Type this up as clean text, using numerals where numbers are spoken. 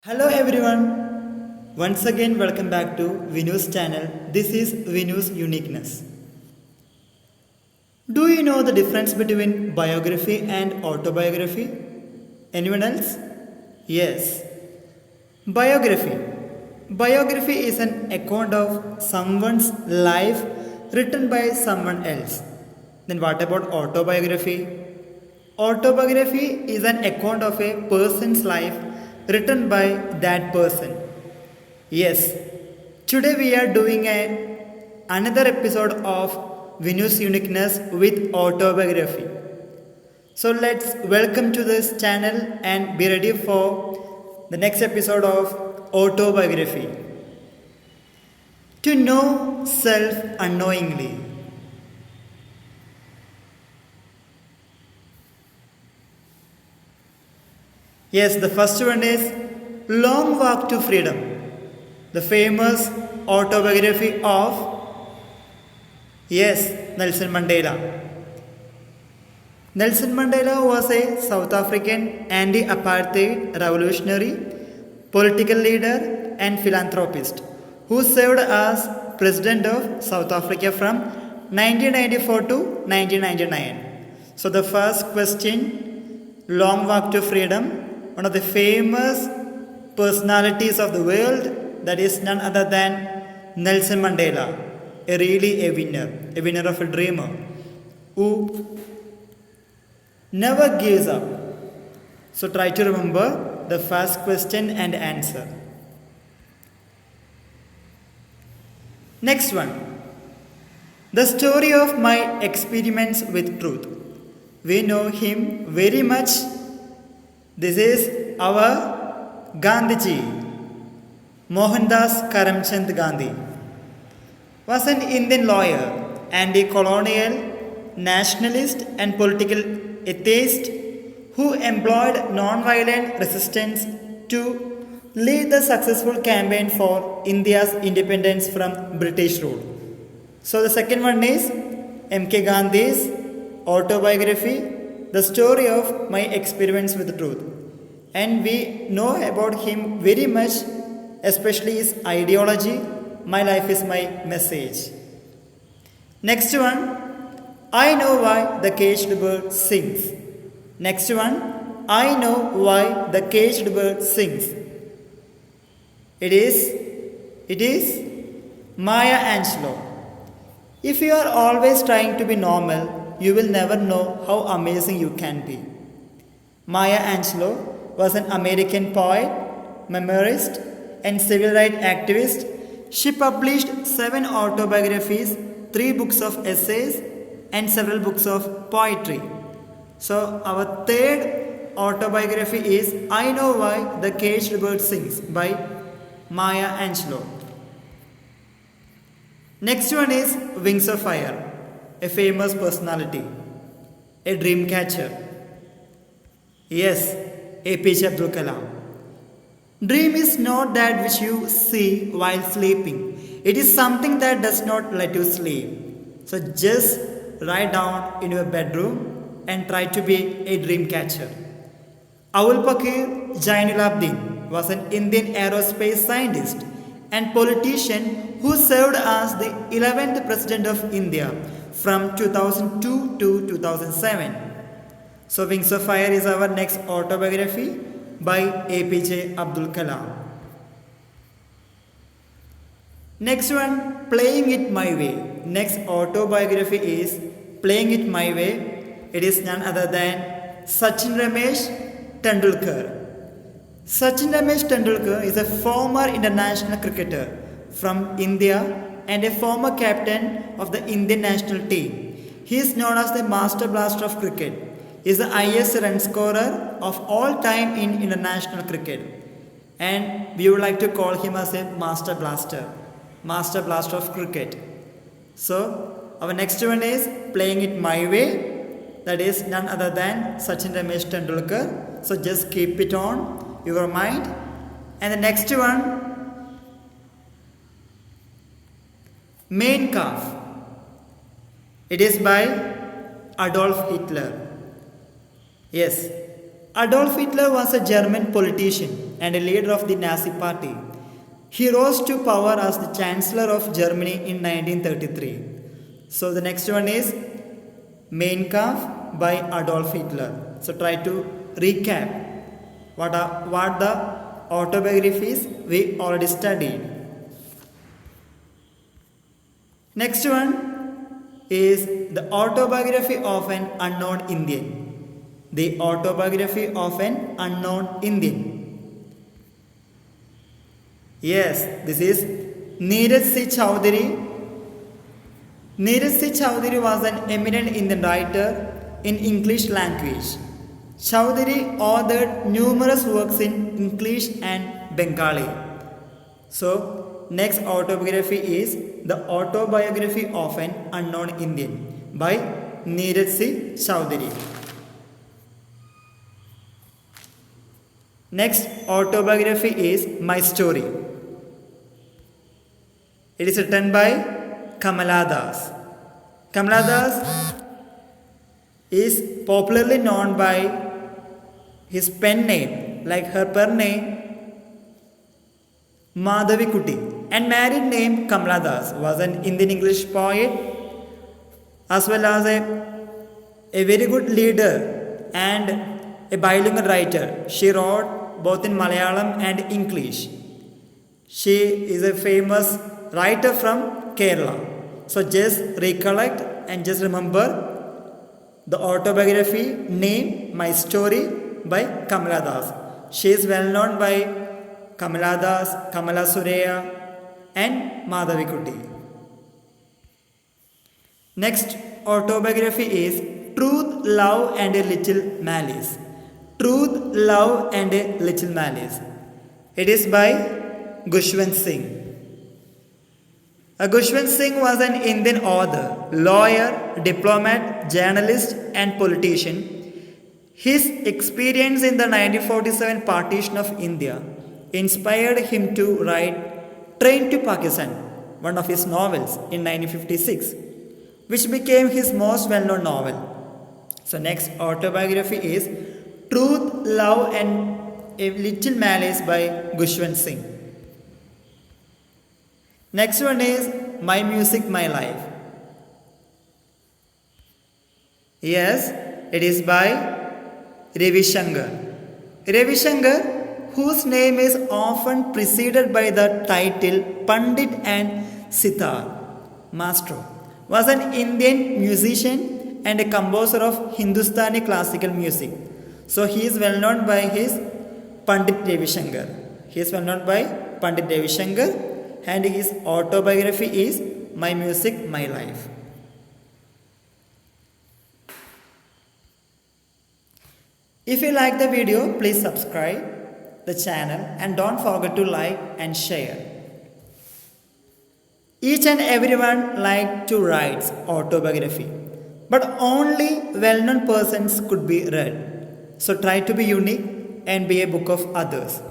Hello everyone. Once again welcome back to Vinu's channel. This is Vinu's Uniqueness. Do you know the difference between biography and autobiography? Anyone else? Yes. Biography. Biography is an account of someone's life written by someone else. Then what about autobiography? Autobiography is an account of a person's life written by that person. Yes, today we are doing another episode of Venus Uniqueness with autobiography. So let's welcome to this channel and be ready for the next episode of autobiography. To know self unknowingly. Yes, the first one is Long Walk to Freedom, the famous autobiography of, yes, Nelson Mandela. Nelson Mandela was a South African anti apartheid revolutionary, political leader, and philanthropist who served as President of South Africa from 1994 to 1999. So, the first question Long Walk to Freedom, one of the famous personalities of the world, that is none other than Nelson Mandela, a winner of a dreamer, who never gives up. So try to remember the first question and answer. Next one, the story of my experiments with truth. We know him very much. This is our Gandhiji. Mohandas Karamchand Gandhi was an Indian lawyer, anti-colonial, nationalist and political atheist who employed non-violent resistance to lead the successful campaign for India's independence from British rule. So the second one is M.K. Gandhi's autobiography, the story of my experiments with the truth. And we know about him very much, especially his ideology, my life is my message. Next one, I know why the caged bird sings. Next one, I know why the caged bird sings. It is Maya Angelou. If you are always trying to be normal, you will never know how amazing you can be. Maya Angelou was an American poet, memoirist, and civil rights activist. She published 7 autobiographies, 3 books of essays, and several books of poetry. So, our third autobiography is I Know Why the Caged Bird Sings by Maya Angelou. Next one is Wings of Fire, a famous personality, a dream catcher. Yes, APJ Abdul Kalam. Dream is not that which you see while sleeping. It is something that does not let you sleep. So just lie down in your bedroom and try to be a dream catcher. Awul Pakir Jainulabdin was an Indian aerospace scientist and politician who served as the 11th President of India from 2002 to 2007. So Wings of Fire is our next autobiography by APJ Abdul Kalam. Next one, Playing It My Way. Next autobiography is Playing It My Way. It is none other than Sachin Ramesh Tendulkar. Sachin Ramesh Tendulkar is a former international cricketer from India and a former captain of the Indian national team. He is known as the Master Blaster of cricket. He is the highest run scorer of all time in international cricket. And we would like to call him as a Master Blaster of cricket. So, our next one is Playing It My Way. That is none other than Sachin Ramesh Tendulkar. So, just keep it on your mind. And the next one, Mein Kampf. It is by Adolf Hitler. Yes, Adolf Hitler was a German politician and a leader of the Nazi Party. He rose to power as the Chancellor of Germany in 1933. So the next one is Mein Kampf by Adolf Hitler. So try to recap what the autobiographies we already studied. Next one is the autobiography of an unknown Indian. The autobiography of an unknown Indian. Yes, this is Neeraj C. Chowdhury. Neeraj C. Chowdhury was an eminent Indian writer in English language. Chowdhury authored numerous works in English and Bengali. So, next autobiography is The Autobiography of an Unknown Indian by Neeraj C. Chowdhury. Next autobiography is My Story. It is written by Kamala Das. Kamala Das is popularly known by his pen name, like her pen name Madhavi Kuti, and married name Kamala Das, was an Indian English poet as well as a very good leader and a bilingual writer. She wrote both in Malayalam and English. She is a famous writer from Kerala. So just recollect and just remember the autobiography name My Story by Kamala Das. She is well known by Kamala Das, Kamala Suraya and Madhavi Kuti. Next autobiography is Truth, Love and a Little Malice. Truth, Love and a Little Malice. It is by Gushwant Singh. Gushwant Singh was an Indian author, lawyer, diplomat, journalist and politician. His experience in the 1947 partition of India inspired him to write Train to Pakistan, one of his novels, in 1956, which became his most well-known novel. So next autobiography is Truth, Love and a Little Malice by Gushwant Singh. Next one is My Music, My Life. Yes, it is by Ravi Shankar. Ravi Shankar, whose name is often preceded by the title Pandit and Sitar, Maestro, was an Indian musician and a composer of Hindustani classical music. So he is well known by his Pandit Ravi Shankar. He is well known by Pandit Ravi Shankar, and his autobiography is My Music, My Life. If you like the video, please subscribe the channel and don't forget to like and share. Each and everyone like to write autobiography, but only well-known persons could be read. So try to be unique and be a book of others.